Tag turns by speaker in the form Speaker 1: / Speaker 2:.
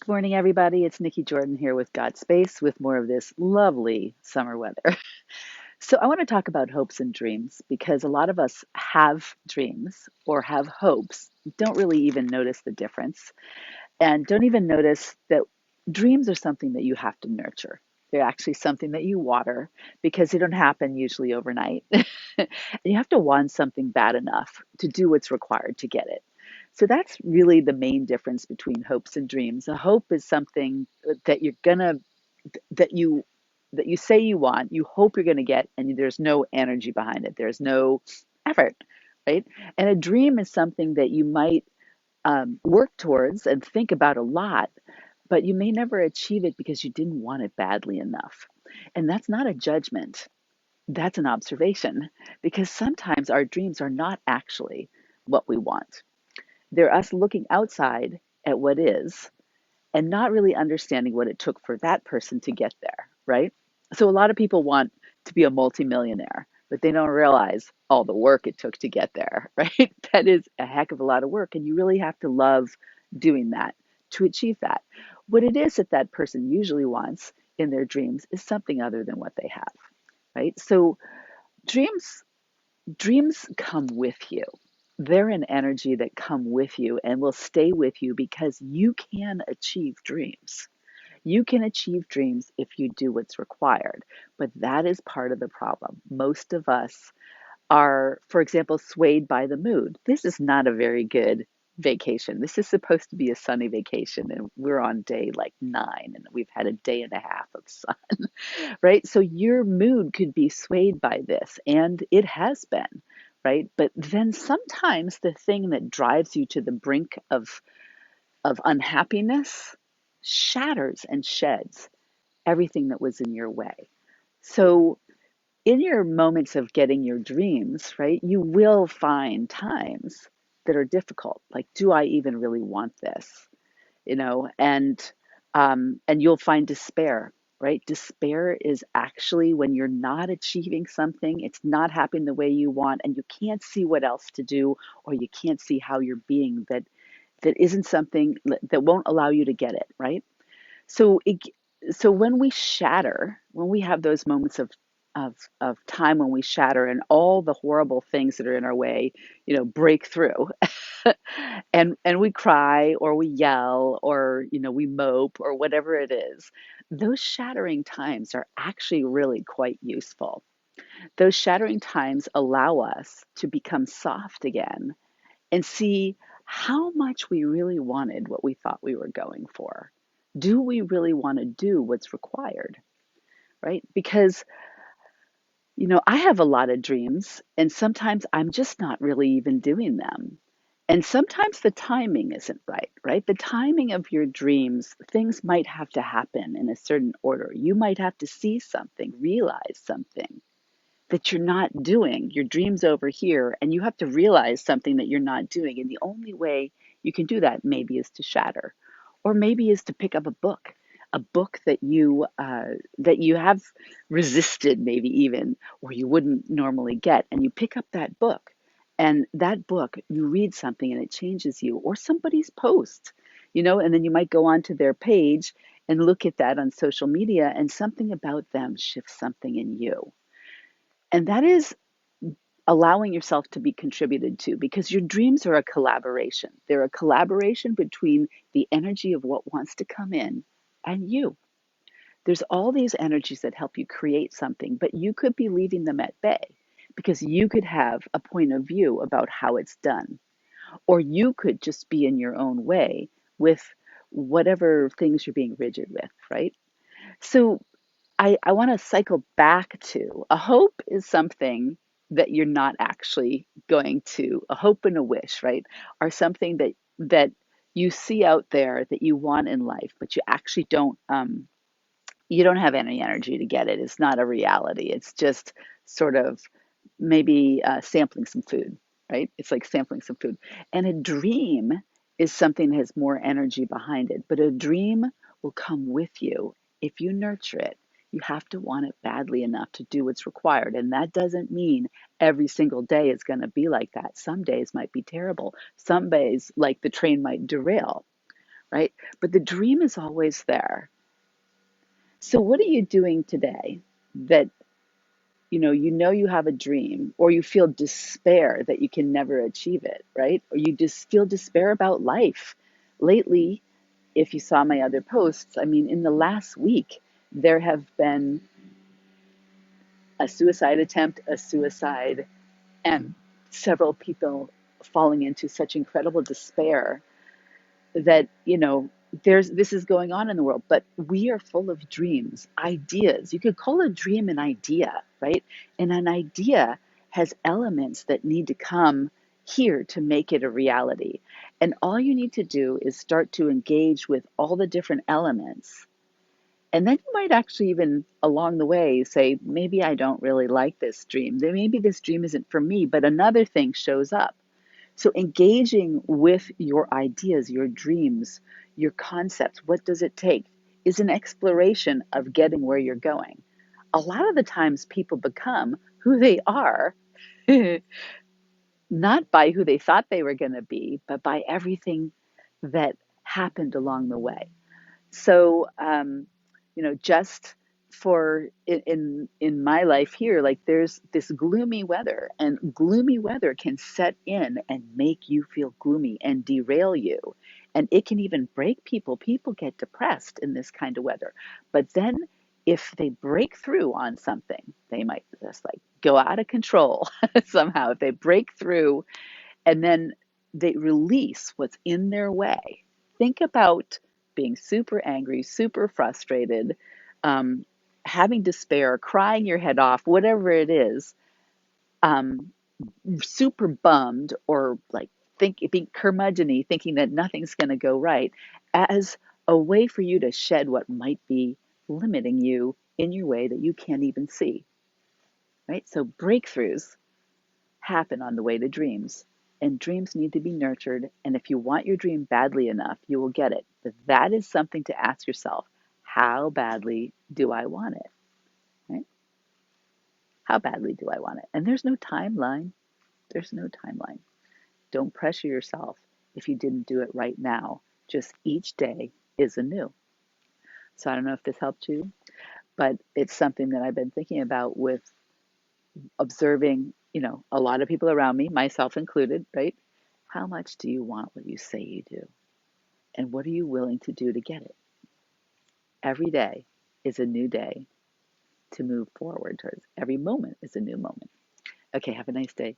Speaker 1: Good morning, everybody. It's Nikki Jordan here with God Space with more of this lovely summer weather. So, I want to talk about hopes and dreams because a lot of us have dreams or have hopes, don't really even notice the difference, and don't even notice that dreams are something that you have to nurture. They're actually something that you water because they don't happen usually overnight. And you have to want something bad enough to do what's required to get it. So that's really the main difference between hopes and dreams. A hope is something that you're gonna that you that you say you want, you hope you're gonna get, and there's no energy behind it. There's no effort, right? And a dream is something that you might work towards and think about a lot, but you may never achieve it because you didn't want it badly enough. And that's not a judgment, that's an observation because sometimes our dreams are not actually what we want. They're us looking outside at what is and not really understanding what it took for that person to get there, right? So a lot of people want to be a multimillionaire, but they don't realize all the work it took to get there, right? That is a heck of a lot of work, and you really have to love doing that to achieve that. What it is that that person usually wants in their dreams is something other than what they have, right? So dreams dreams come with you. They're an energy that come with you and will stay with you because you can achieve dreams. You can achieve dreams if you do what's required, but that is part of the problem. Most of us are, for example, swayed by the mood. This is not a very good vacation. This is supposed to be a sunny vacation, and we're on day like 9, and we've had a day and a half of sun, right? So your mood could be swayed by this, and it has been, right? But then sometimes the thing that drives you to the brink of unhappiness shatters and sheds everything that was in your way. So in your moments of getting your dreams, right, you will find times that are difficult. Like, do I even really want this? And you'll find despair, right? Despair is actually when you're not achieving something, it's not happening the way you want, and you can't see what else to do, or you can't see how you're being that isn't something that won't allow you to get it, right? So it, so when we shatter, when we have those moments of time when we shatter and all the horrible things that are in our way, break through, and we cry or we yell or we mope or whatever it is, those shattering times are actually really quite useful. Those shattering times allow us to become soft again and see how much we really wanted what we thought we were going for. Do we really want to do what's required, right? Because, I have a lot of dreams, and sometimes I'm just not really even doing them. And sometimes the timing isn't right, right? The timing of your dreams, things might have to happen in a certain order. You might have to see something, realize something that you're not doing. Your dream's over here, and you have to realize something that you're not doing. And the only way you can do that maybe is to shatter, or maybe is to pick up a book that you have resisted, maybe even, or you wouldn't normally get, and you pick up that book. And that book, you read something and it changes you, or somebody's post, and then you might go onto their page and look at that on social media, and something about them shifts something in you. And that is allowing yourself to be contributed to because your dreams are a collaboration. They're a collaboration between the energy of what wants to come in and you. There's all these energies that help you create something, but you could be leaving them at bay because you could have a point of view about how it's done, or you could just be in your own way with whatever things you're being rigid with, right? So I want to cycle back to a hope is something that you're not actually going to, a hope and a wish, right? Are something that you see out there that you want in life, but you actually don't have any energy to get it. It's not a reality. It's just sort of maybe sampling some food, right? It's like sampling some food. And a dream is something that has more energy behind it, but a dream will come with you if you nurture it. You have to want it badly enough to do what's required. And that doesn't mean every single day is going to be like that. Some days might be terrible. Some days, like the train might derail, right? But the dream is always there. So what are you doing today that you know you have a dream, or you feel despair that you can never achieve it, right? Or you just feel despair about life. Lately, if you saw my other posts, I mean, in the last week, there have been a suicide attempt, a suicide, and several people falling into such incredible despair that there's this is going on in the world. But we are full of dreams, ideas. You could call a dream an idea, right? And an idea has elements that need to come here to make it a reality. And all you need to do is start to engage with all the different elements, and then you might actually even along the way say, maybe I don't really like this dream. Maybe this dream isn't for me, but another thing shows up. So engaging with your ideas, your dreams, your concepts, what does it take, is an exploration of getting where you're going. A lot of the times people become who they are, not by who they thought they were going to be, but by everything that happened along the way. So, just for in my life here, like there's this gloomy weather, and gloomy weather can set in and make you feel gloomy and derail you. And it can even break people. People get depressed in this kind of weather. But then if they break through on something, they might just like go out of control somehow. If they break through and then they release what's in their way. Think about being super angry, super frustrated, um, having despair, crying your head off, whatever it is, um, super bummed, or like being curmudgeony, thinking that nothing's going to go right, as a way for you to shed what might be limiting you in your way that you can't even see. Right? So breakthroughs happen on the way to dreams. And dreams need to be nurtured. And if you want your dream badly enough, you will get it. But that is something to ask yourself: how badly do I want it? Right? How badly do I want it? And there's no timeline. There's no timeline. Don't pressure yourself if you didn't do it right now. Just each day is anew. So I don't know if this helped you, but it's something that I've been thinking about with observing, a lot of people around me, myself included, right? How much do you want what you say you do? And what are you willing to do to get it? Every day is a new day to move forward towards. Every moment is a new moment. Okay, have a nice day.